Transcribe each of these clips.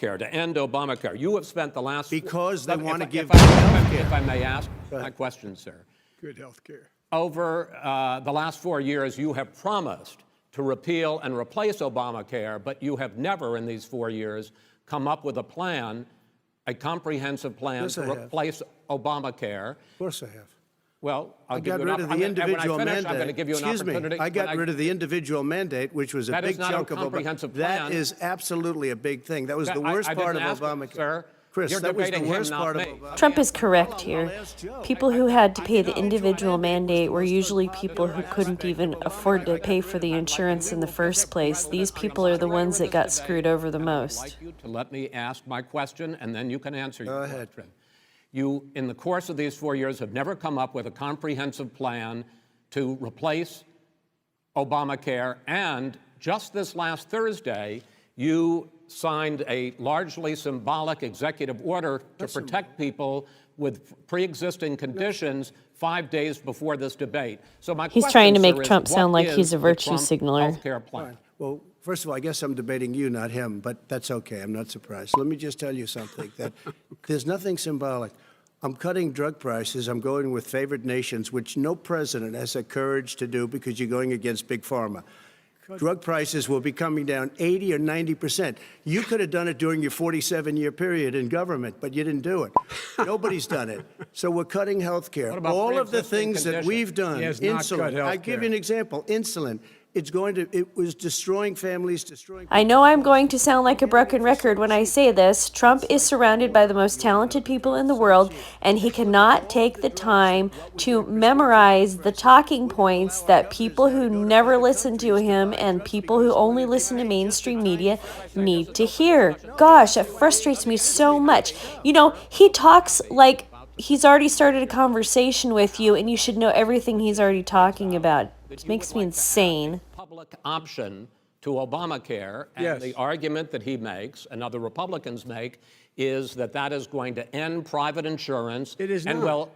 care, to end Obamacare. You have spent the last... Because they want to give if health care. If I may ask my question, sir. Good health care. Over the last 4 years, you have promised to repeal and replace Obamacare, but you have never in these 4 years come up with a plan, a comprehensive plan to replace Obamacare. Of course I have. Well, I got rid of the individual mandate. I'm going to give you an opportunity. I got rid of the individual mandate, which was a big chunk of comprehensive That plan. is absolutely a big thing. That was the worst part of Obamacare. Sir. Chris, You're that was the debating him, worst not part of me. Obamacare. Trump is correct here. People who had to pay the individual mandate were usually people who couldn't even afford to pay for the insurance in the first place. These people are the ones that got screwed over the I'd most. like you to let me ask my question, and then you can answer your ahead. question. You, in the course of these 4 years, have never come up with a comprehensive plan to replace Obamacare, and just this last Thursday, you signed a largely symbolic executive order to protect people with pre-existing conditions 5 days before this debate. So my He's question, trying to sir, make is, Trump sound what like he's is a the virtue Trump signaler. healthcare plan? Well, first of all, I guess I'm debating you, not him, but that's okay. I'm not surprised. Let me just tell you something, that there's nothing symbolic. I'm cutting drug prices. I'm going with favored nations, which no president has the courage to do because you're going against Big Pharma. Drug prices will be coming down 80 or 90%. You could have done it during your 47-year period in government, but you didn't do it. Nobody's done it. So we're cutting health care. All of the things that we've done, He has not cut insulin. health I give you an care. example, insulin. It was destroying families, destroying... I know I'm going to sound like a broken record when I say this. Trump is surrounded by the most talented people in the world, and he cannot take the time to memorize the talking points that people who never listen to him and people who only listen to mainstream media need to hear. Gosh, that frustrates me so much. You know, he talks like he's already started a conversation with you, and you should know everything he's already talking about. It makes me insane. Public option to Obamacare, and the argument that he makes and other Republicans make is that that is going to end private insurance. It is and not. Well,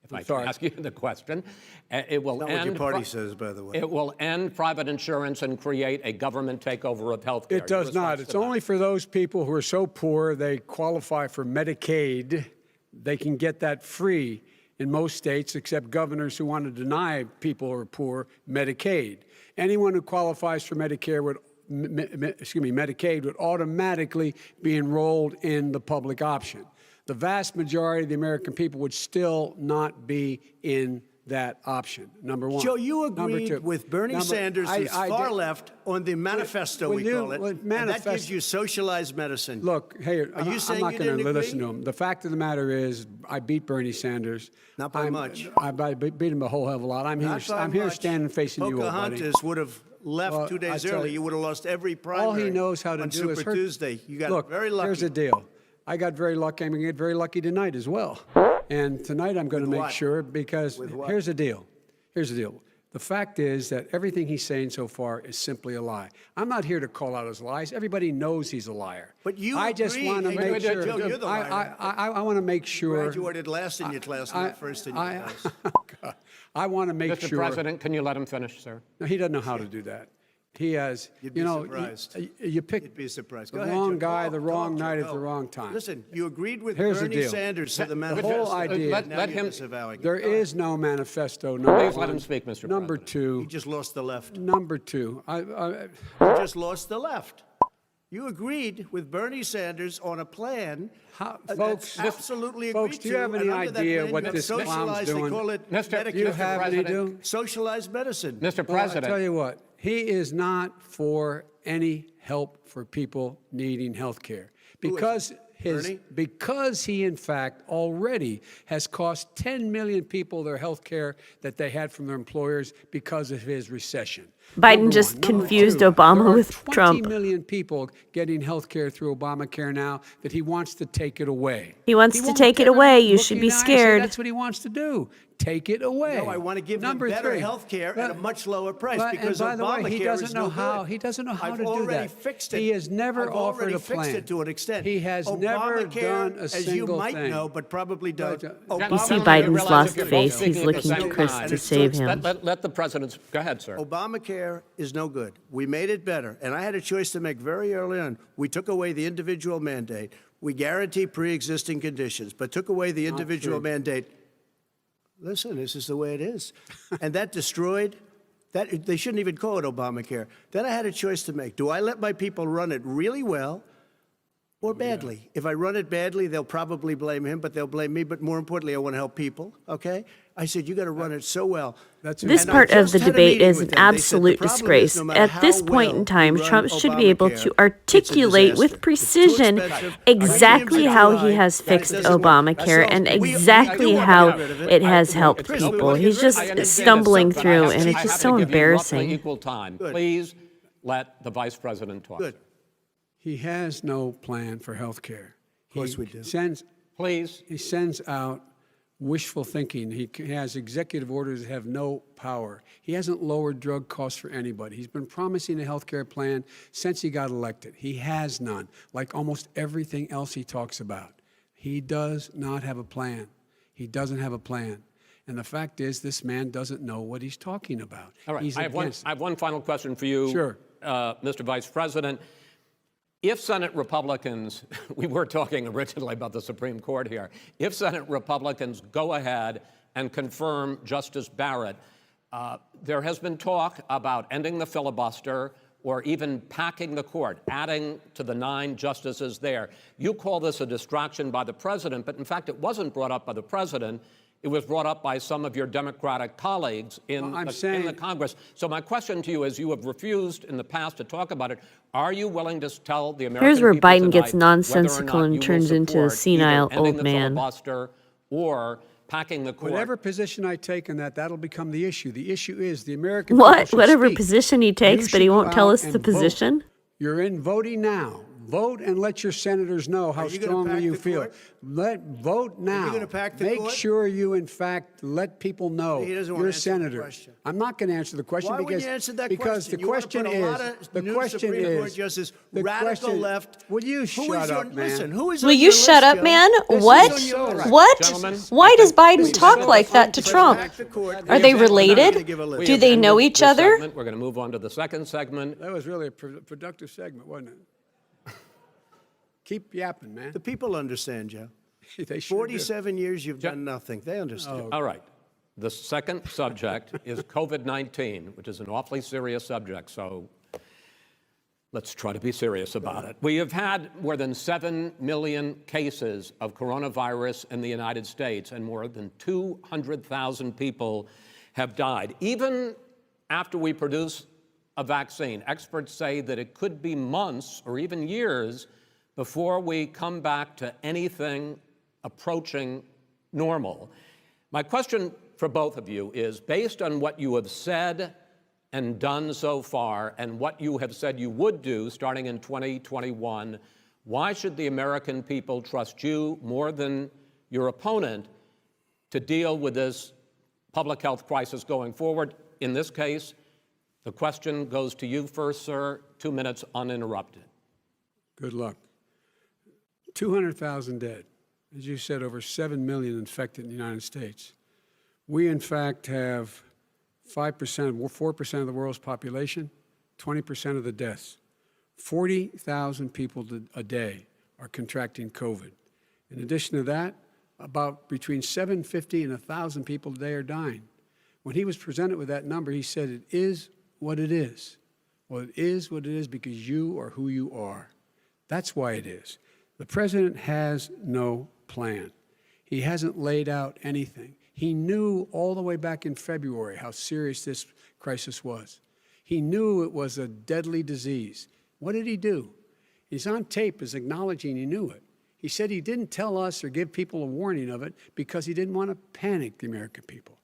if I can ask you the question, it will Not end. what your party says, by the way. It will end private insurance and create a government takeover of health care. It does not. It's only for those people who are so poor they qualify for Medicaid. They can get that free in most states, except governors who want to deny people who are poor Medicaid. Anyone who qualifies for Medicare would, Medicaid would automatically be enrolled in the public option. The vast majority of the American people would still not be in that option, number one. Joe, you agreed with Bernie Sanders, who's far left, on the manifesto, we call it, and that gives you socialized medicine. Look, hey, I'm not going to listen to him. The fact of the matter is, I beat Bernie Sanders. Not by much. I beat him a whole hell of a lot. I'm here standing facing you, old buddy. Pocahontas would have left 2 days early. You would have lost every primary. All he knows how to on do Super is hurt. Tuesday. You got very lucky. Here's the deal. I got very lucky. I'm going to get very lucky tonight as well. And tonight I'm going to make sure, because here's the deal. Here's the deal. The fact is that everything he's saying so far is simply a lie. I'm not here to call out his lies. Everybody knows he's a liar. But you I just want to make sure. Joe, you're the liar. I want to make sure. Graduated last in your class, not first in your class. I want to make Mr. sure. President, can you let him finish, sir? No, he doesn't know how to do that. He has, You'd be surprised. You pick You'd be surprised. the Go ahead, wrong Joe. guy, Go, the wrong Joe, night at go. the wrong time. Listen, you agreed with Here's the Bernie deal. Sanders to the The manifesto. whole idea. Let him. There is no manifesto. Please let him speak, Mr. Number President. two. You just lost the left. Number two. You just lost the left. You agreed with Bernie Sanders on a plan Folks, that's absolutely folks, agreed do you have to, any and under that idea plan, what you have this clown's socialized, doing? They call it Mr. Medicare. Do you have any do? Socialized medicine. Mr. Well, I President. tell you what, he is not for any help for people needing health care. Because he, in fact, already has cost 10 million people their health care that they had from their employers because of his recession. Biden just confused Obama with Trump. 20 million people getting health care through Obamacare now that he wants to take it away. He wants to won't take it give away. them You look should in be the eye and say, scared. That's what he wants to do. Take it away. No, I want to give them better health care at a much lower price because and by Obamacare the way, he doesn't is know no how. good. He doesn't know how I've to do already that. fixed it. He has never I've offered already a plan. fixed it to an extent. He has never Obamacare, done a as single you might thing. know, but probably don't. You see Gentlemen, Biden's realize lost if you're both face. He's speaking at the looking to same Chris time, to save him. Let the president. Go ahead, sir. Obamacare Obamacare is no good. We made it better. And I had a choice to make very early on. We took away the individual mandate. We guarantee pre-existing conditions, but took away the individual mandate. Listen, this is the way it is. And that destroyed, that they shouldn't even call it Obamacare. Then I had a choice to make. Do I let my people run it really well or badly? If I run it badly, they'll probably blame him, but they'll blame me. But more importantly, I want to help people, okay? I said, you got to run it so well. This part of the debate is an absolute disgrace. At this point in time, Trump should be able to articulate with precision exactly how he has fixed Obamacare and exactly how it has helped people. He's just stumbling through, and it's just so embarrassing. Equal time. Please let the vice president talk. Good. He has no plan for health care. Of course we do. Please. He sends out wishful thinking. He has executive orders that have no power. He hasn't lowered drug costs for anybody. He's been promising a health care plan since he got elected. He has none, like almost everything else he talks about. He does not have a plan. He doesn't have a plan. And the fact is, this man doesn't know what he's talking about. All right, I have one final question for you, Sure. Mr. Vice President. If Senate Republicans, we were talking originally about the Supreme Court here, if Senate Republicans go ahead and confirm Justice Barrett, there has been talk about ending the filibuster or even packing the court, adding to the 9 justices there. You call this a distraction by the president, but in fact, it wasn't brought up by the president. It was brought up by some of your Democratic colleagues in the Congress. So my question to you is, you have refused in the past to talk about it. Are you willing to tell the American Here's where people Biden gets tonight nonsensical and turns into a senile ending old the man? filibuster or packing the court? Whatever position I take on that, that'll become the issue. The issue is the American people What? should Whatever speak. position he You takes, but should he go won't tell out us the and vote. position? You're in voting now. Vote and let your senators know how you gonna strongly pack you the feel. court? Vote now. gonna pack the Make court? sure you, in fact, let people know He doesn't wanna you're a answer the senator. question. I'm not going to answer the question Why because wouldn't you answer that because question? the You wanna question put a lot is of the new question Supreme Court is justices, the radical question. left. Will you shut up, man? Listen, who is Will on you your shut list, up, Joe? man? This is What? on your list. What? Gentlemen, Why does Biden Please, talk let's like that to let's Trump? pack the court. Are they We're not related? gonna give a list. We Do have they ended know each this other? segment. We're going to move on to the second segment. That was really a productive segment, wasn't it? Keep yapping, man. The people understand, Joe. They sure do. 47 years you've done nothing. They understand. All right. The second subject is COVID-19, which is an awfully serious subject, so let's try to be serious about it. We have had more than 7 million cases of coronavirus in the United States, and more than 200,000 people have died. Even after we produce a vaccine, experts say that it could be months or even years before we come back to anything approaching normal. My question for both of you is, based on what you have said and done so far and what you have said you would do starting in 2021, why should the American people trust you more than your opponent to deal with this public health crisis going forward? In this case, the question goes to you first, sir. 2 minutes uninterrupted. Good luck. 200,000 dead. As you said, over 7 million infected in the United States. We, in fact, have 4% of the world's population, 20% of the deaths. 40,000 people a day are contracting COVID. In addition to that, about between 750 and 1,000 people a day are dying. When he was presented with that number, he said, it is what it is. Well, it is what it is because you are who you are. That's why it is. The president has no plan. He hasn't laid out anything. He knew all the way back in February how serious this crisis was. He knew it was a deadly disease. What did he do? He's on tape as acknowledging he knew it. He said he didn't tell us or give people a warning of it because he didn't want to panic the American people.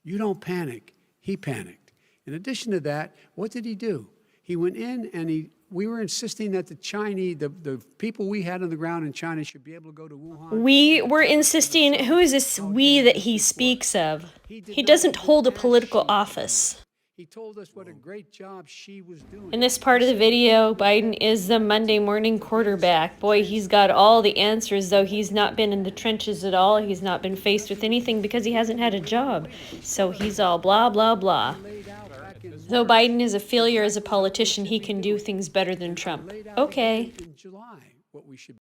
You don't panic. He panicked. In addition to that, what did he do? He went in and we were insisting that the Chinese, the people we had on the ground in China should be able to go to Wuhan. We were insisting, who is this we that he speaks of? He doesn't hold a political office. He told us what a great job she was doing. In this part of the video, Biden is the Monday morning quarterback. Boy, he's got all the answers, though he's not been in the trenches at all. He's not been faced with anything because he hasn't had a job. So he's all blah, blah, blah. Laid out back in Though Biden is a failure as a politician, he can do things better than Trump. Okay. In July, what we should